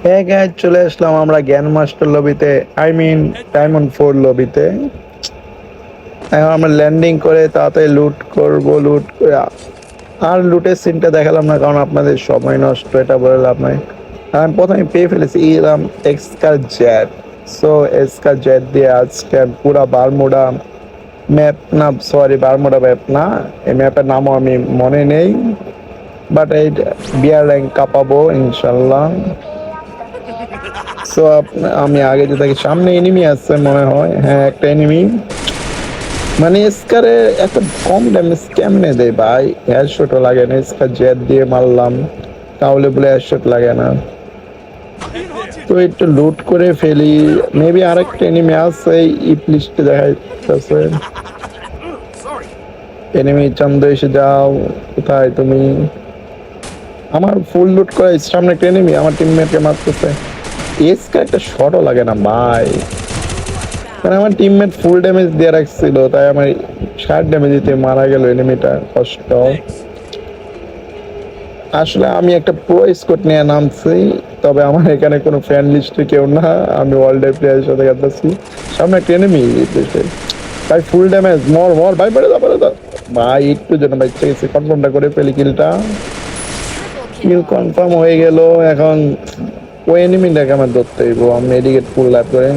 হ্যাঁ গাইজ, চলে আসলাম আমরা জ্ঞান মাস্টার লবিতে, আই মিন ডায়মন্ড 4 লবিতে। এখন আমরা ল্যান্ডিং করে তাড়াতাড়ি লুট করব। লুট করে আর লুটের সিনটা দেখালাম না, কারণ আপনাদের সময় নষ্ট, এটা বলে লাভ নাই। আমি প্রথমে পেয়ে ফেলেছি ইরাম এক্সকার জেট। সো এক্সকার জেট দিয়ে আজকে পুরা বারমুডা ম্যাপ, না সরি বারমুডা ম্যাপ না, এই ম্যাপের নামও আমি মনে নেই, বাট এই বিয়ার র্যাঙ্ক কাঁপাবো ইনশাল্লাহ। সো আমি আগে যে দেখি সামনে এনিমি আছে মনে হয়, হ্যাঁ একটা এনিমি। মানে স্কারে এত কম ড্যামেজ কেমনে দেয় ভাই? হেডশটও লাগে না, স্কার জেট দিয়ে মারলাম তাহলে বলে হেডশট লাগে না। তো একটু লুট করে ফেলি, মেবি আরেকটা এনিমি আছে এই প্লিস্টে দেখা যাচ্ছে। এনিমি চান্দ এসে যাও, কোথায় তুমি? আমার ফুল লুট করে সামনে একটা এনিমি আমার টিমমেটকে মারতেছে। এসকা একটা শটও লাগে না ভাই, মানে আমার টিমমেট ফুল ড্যামেজ দিয়ে রাখছিল, তাই আমার 60 ড্যামেজ দিতে মারা গেল এনিমিটা। কষ্ট। আসলে আমি একটা প্রো স্কোয়াড নিয়ে নামছি, তবে আমার এখানে কোনো ফ্যান লিস্টে কেউ না, আমি ওয়ার্ল্ড প্লেয়ারের সাথে খেলতেছি। সামনে একটা এনিমি ভাই, ফুল ড্যামেজ, মর মর ভাই, পড়ে দাও পড়ে দাও ভাই। একটু জন্য ভাই চেয়েছি কনফার্মটা করে ফেলি, কিলটা কিল কনফার্ম হয়ে গেল। এখন ওই এনিমিটাকে আমার ধরতে হইব। আমি এদিকে ফুল লাইভ করে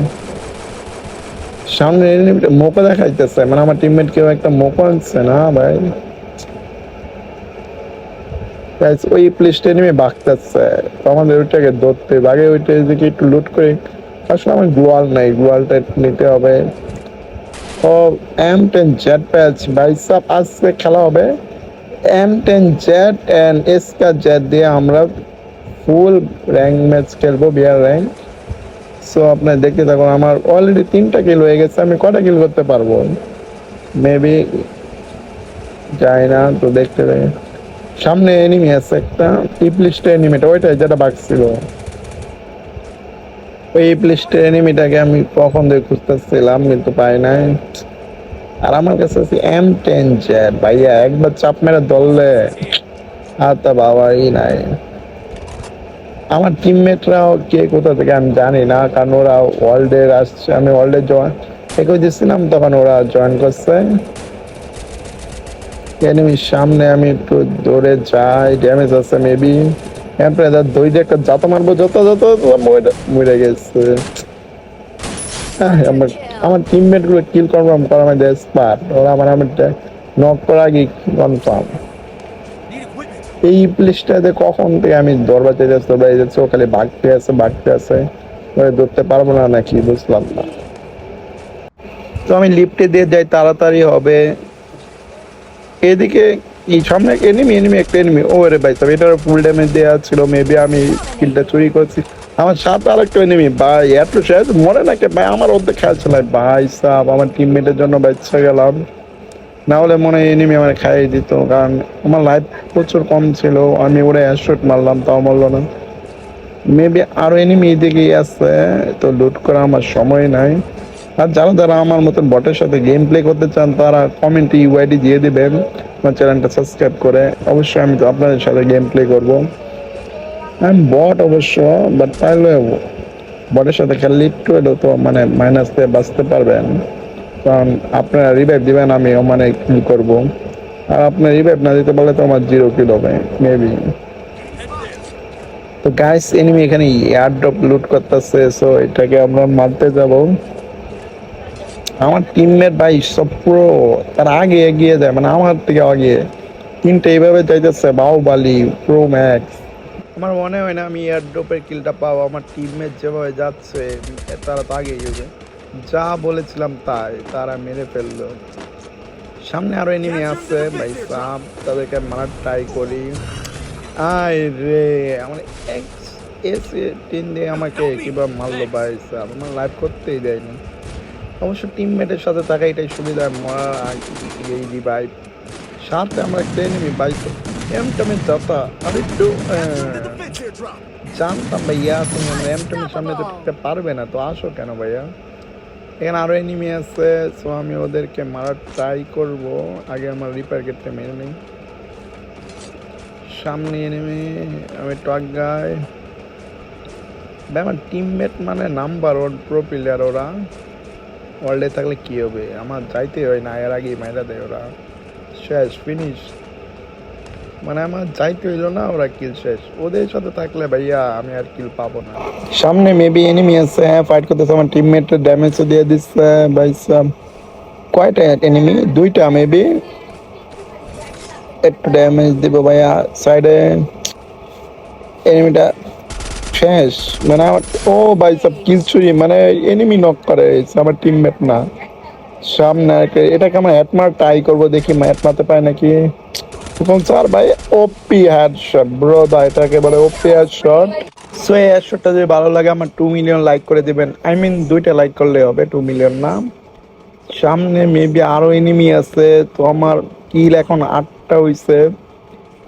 সামনে এনিমিটা মোকো দেখাইতেছে, মানে আমার টিমমেট কেউ একটা মোকো আনছে না ভাই। ওই প্লেসটা এনিমি বাগতেছে, আমাদের ওইটাকে ধরতে আগে ওইটা দিকে একটু লুট করে। আসলে আমার গ্লোয়াল নাই, গ্লোয়ালটা নিতে হবে। ও M10 জেট প্যাচ ভাই সাব, আজকে খেলা হবে M10 জেট এন্ড এসকা জেট দিয়ে আমরা ফুল র্যাঙ্ক ম্যাচ খেলবো, বিয়ার র্যাঙ্ক। সো আপনার দেখতে থাকুন, আমার অলরেডি 3টা কিল হয়ে গেছে। আমি কটা কিল করতে পারবো মেবি যাই না, তো দেখতে থাকি। সামনে এনিমি আছে একটা, ইপ্লিস্টের এনিমিটা ওইটাই যেটা বাগছিল। ওই ইপ্লিস্টের এনিমিটাকে আমি কখন দিয়ে খুঁজতেছিলাম কিন্তু পাই নাই। আর আমার কাছে আছে M10 জেট ভাইয়া, একবার চাপ মেরে ধরলে আর তা বাবাই নাই। আমার টিমমেটরাও কে কোথা থেকে আমি জানি না, কারণ ওরা ওয়ার্ল্ডের আসছে, আমি ওয়ার্ল্ডের জয়েন একই দিচ্ছিলাম তখন ওরা জয়েন করছে। এনিমির সামনে আমি একটু দৌড়ে যাই, ড্যামেজ আছে মেবি। দই দিয়ে একটা জাতা মারবো, যত যত মরে গেছে। আমার আমার টিমমেট গুলো কিল কনফার্ম করা আমাদের এক্সপার্ট, ওরা আমার নক করা আগে কনফার্ম। এই প্লেসটাতে কখন থেকে আমি দরবার যাচ্ছে, ও খালি ভাগতে আছে, ধরতে পারবো না নাকি বুঝলাম না। তো আমি লিফটে দিয়ে যাই, তাড়াতাড়ি হবে। এদিকে এই সামনে এনিমি একটা এনিমি, ও রে ভাই সাহেব, এটার ফুল ড্যামেজ দেওয়া ছিল, মেবি আমি কিলটা চুরি করছি। আমার সাথে আরেকটা এনিমি ভাই, এত শেষ মরে নাকি ভাই, আমার অর্ধেক খেয়াল ছিল ভাই সাহেব। আমার টিমমেটের জন্য বাচ্চা গেলাম, না হলে মনে হয় এনিমি আমার খাইয়ে দিত, কারণ আমার লাইফ প্রচুর কম ছিল। আমি ওরে হেডশট মারলাম, তাও মরলো না। মেবি আরো এনিমি এদিকেই আছে, তো লুট করা আমার সময় নাই। আর যারা যারা আমার মতন বটের সাথে গেম প্লে করতে চান, তারা কমেন্টে ইউআইডি দিয়ে দিবেন, আমার চ্যানেলটা সাবস্ক্রাইব করে। অবশ্যই আমি তো আপনাদের সাথে গেম প্লে করবো। আমি বট অবশ্য, বাট তাহলে বটের সাথে খেললে একটু এলো তো মানে মাইনাস দিয়ে বাঁচতে পারবেন, কারণ আপনারা রিভাইভ দিবেন, আমি মানে কিল করবো। আর আপনার রিভাইভ না দিতে পারলে তো আমার 0 কিল হবে মেবি। তো গাইস, এনিমি এখানে এয়ার ড্রপ লুট করতেছে, সো এটাকে আমরা মারতে যাব। আমার টিমমেট ভাই সব পুরো তার আগে এগিয়ে যায়, মানে আমার থেকে আগে। 3টে এইভাবে যাইতেছে, বাহুবালি প্রো ম্যাক্স। আমার মনে হয় না আমি এয়ার ড্রপের কিলটা পাবো, আমার টিমমেট যেভাবে যাচ্ছে তারা তো আগেই যাবে। যা বলেছিলাম তাই, তারা মেরে ফেললো। সামনে আরো এনিমি আছে ভাই সাব, তাদেরকে মারার ট্রাই করি। আয় রে, আমার এস-10 দিয়ে আমাকে কিভাবে মারলো ভাই সাব, আমার লাইভ করতেই দেয়নি। অবশ্য টিমমেটের সাথে থাকা এটাই সুবিধা, মরার এই রিভাইভ। সাথে আমরা একটা এনিমি বাইক এমটামের যাতা, আর একটু জানতাম ভাইয়া তুমি আমরা এমটামের সামনে তো টিকতে পারবে না, তো আসো কেন ভাইয়া। এখানে আরো এনিমি আছে, সো আমি ওদেরকে মারার ট্রাই করব। আগে আমার রিপার গেটটা মেরে নেই। সামনে এনিমি, আমি ট্রাক গাই। ভাই আমার টিমমেট মানে নাম্বার ওয়ান প্রো প্লেয়ার ওরা, ওয়ার্ল্ডে থাকলে কি হবে, আমার যাইতে হয় না, এর আগেই মাইরা দেয় ওরা, শেষ ফিনিশ, মানে আমার যাইতে হইলো না, ওরা কিল শেষ, ওদের সাথে থাকলে ভাইয়া আমি আর কিল পাবো না। সামনে মেবি এনিমি আছে, হ্যাঁ ফাইট করতেছে, আমার টিমমেট ড্যামেজও দিয়ে দিচ্ছে ভাই সাব। কয়টা এনিমি? দুইটা মেবি, একটু ড্যামেজ দিব ভাইয়া সাইডে, এনিমিটা শেষ, মানে আমার ও ভাই সব কিল চুরি, মানে এনিমি নক করে আমার টিমমেট না। সামনে এটাকে আমরা হ্যাটমার ট্রাই করবো, দেখি হ্যাট মারতে পাই নাকি। স্যার ভাই ওপি হেডশট ব্রো, দা এটাকে বলে ওপি হেডশট। সো এই হেডশটটা যদি ভালো লাগে আমার 2 মিলিয়ন লাইক করে দিবেন, আই মিন 2টা লাইক করলে হবে, 2 মিলিয়ন না। সামনে মেবি আরো এনিমি আছে, তো আমার কিল এখন 8টা হইছে,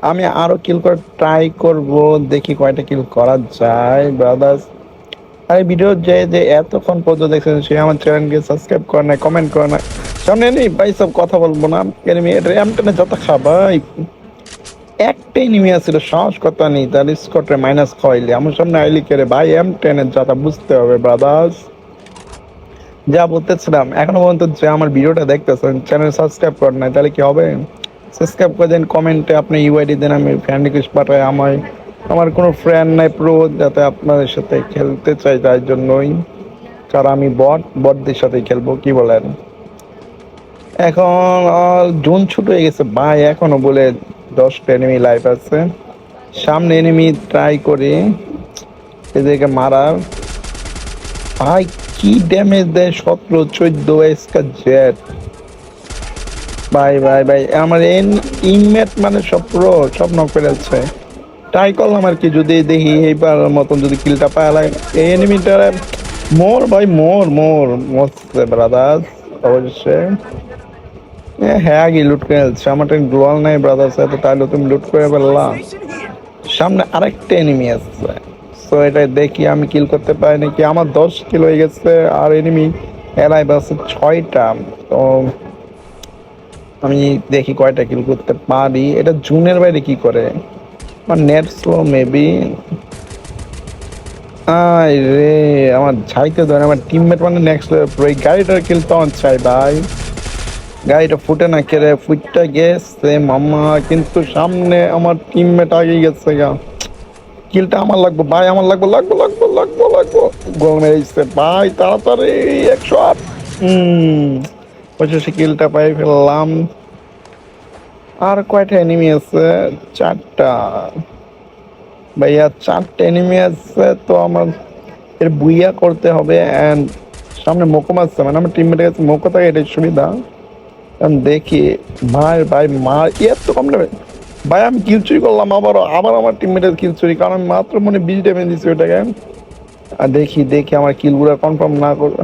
আমি আরো কিল করে ট্রাই করব, দেখি কয়টা কিল করা যায় ব্রাদার্স। আর এই ভিডিও যে যে এতক্ষণ পর্যন্ত দেখছেন সে আমার চ্যানেলকে সাবস্ক্রাইব করে না, কমেন্ট করে না। সামনে নেই ভাই সব কথা বলবো না, এনিমি এমটেনে যত খাবাই, একটাই নেমে আসছিল, সাহস কথা নেই তার স্কটে মাইনাস খাওয়াইলে আমার সামনে আইলি কেড়ে ভাই এম10 এর যাতা বুঝতে হবে ব্রাদার্স। যা বলতেছিলাম, এখনো পর্যন্ত যে আমার ভিডিওটা দেখতেছেন চ্যানেল সাবস্ক্রাইব করেন নাই, তাহলে কি হবে? সাবস্ক্রাইব করে দেন, কমেন্টে আপনি ইউআইডি দেন, আমি ফ্রেন্ড রিকোয়েস্ট পাঠাই। আমার কোনো ফ্রেন্ড নাই প্রো যাতে আপনাদের সাথে খেলতে চাই, তাই জন্যই, কারণ আমি বটদের সাথে খেলবো, কি বলেন? এখন জোন ছুট হয়ে গেছে ভাই, এখনো বলে 10টা এনিমি লাইফ আছে, সামনে এনিমি ট্রাই করি এদেরকে মারার। ভাই কি ড্যামেজ দেয়, 17-14 এসকা জেট, ভাই ভাই ভাই আমার ইনমেট মানে সব প্রো, সব নক ফেলছে। ট্রাই করলাম আর কি, যদি দেখি এইবার মতন যদি কিলটা পাওয়া, এই এনিমিটা মোর ভাই মোর মোর মরছে ব্রাদার্স অবশ্যই। হ্যাঁ আগে লুট করে ফেলছে, আমার গ্লোয়াল নাই ব্রাদার্স, এত তাহলে তুমি লুট করে ফেললাম। সামনে আরেকটা এনিমি আসছে, তো এটা দেখি আমি কিল করতে পারি নাকি। আমার 10 কিল হয়ে গেছে, আর এনিমি এলাই আছে 6টা, তো আমি দেখি কয়টা কিল করতে পারি। এটা জুনের বাইরে কি করে, আমার নেট স্লো মেবি। আয় রে আমার যাইতে ধরে, আমার টিমমেট মানে নেক্সট লেভেল, এই গাড়িটার কিল তো আমার চাই ভাই, গাড়িটা ফুটে না কেড়ে ফুটটা গেছে মামা, কিন্তু সামনে আমার টিমমেট আগে গেছে গা, কিলটা আমার লাগবে ভাই, আমার লাগবে লাগবে লাগবে লাগবে লাগবে, গোল মেরেছে ভাই তাড়াতাড়ি 108। পঁচাশি কিলটা পাই ফেললাম। আর কয়টা এনিমি আছে? 4টা ভাইয়া, 4টা এনিমি আছে, তো আমার এর বুইয়া করতে হবে। এন্ড সামনে মোকো মারছে, মানে আমার টিমমেটের কাছে মোকো থাকে, এটাই সুবিধা। দেখি ভাই ভাই মার এত কম নেবে ভাই, আমি কিল চুরি করলাম আবার আবার আমার টিমমেটের কিল চুরি, কারণ আমি মাত্র মনে 20 ড্যামেজ দিচ্ছি ওটাকে। আর দেখি দেখি আমার কিলগুলো কনফার্ম না করবে,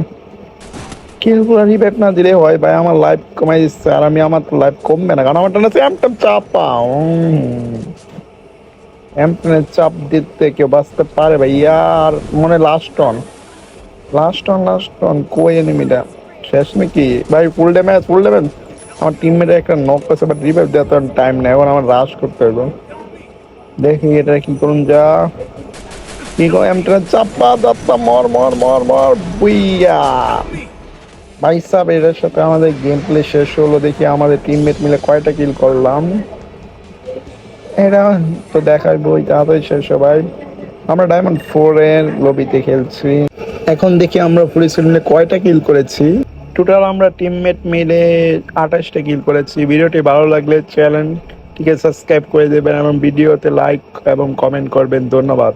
কিলগুলো রিবেট না দিলে হয় ভাই, আমার লাইফ কমাই দিচ্ছে, আর আমি আমার লাইফ কমবে না, কারণ আমার টানা এমটাম চাপা, এমটেনের চাপ দিতে কেউ বাঁচতে পারে ভাই। আর মনে লাস্ট অন লাস্ট অন কই এনিমিটা শেষ নাকি ভাই? ফুল ড্যামেজ আমার টিমমেট একটা নক করছে, বাট রিভাইভ দেওয়া তো টাইম নেই, এখন আমার রাশ করতে হবে। দেখি এটা কি করুন, যা কি গো এমটেনের চাপা যাত্রা, মর মর মর মর বুইয়া। ভাই সাহেব এটার সাথে আমাদের গেম প্লে শেষ হলো, দেখি আমাদের টিমমেট মিলে কয়টা কিল করলাম, এটা তো দেখাবই, তাড়াতাড়ি শেষ ভাই। আমরা ডায়মন্ড 4 এর লবিতে খেলছি, এখন দেখি আমরা পুলিশ মিলে কয়টা কিল করেছি। টোটাল আমরা টিমমেট মিলে 28টা কিল করেছি। ভিডিওটি ভালো লাগলে চ্যানেলটিকে সাবস্ক্রাইব করে দেবেন এবং ভিডিওতে লাইক এবং কমেন্ট করবেন। ধন্যবাদ।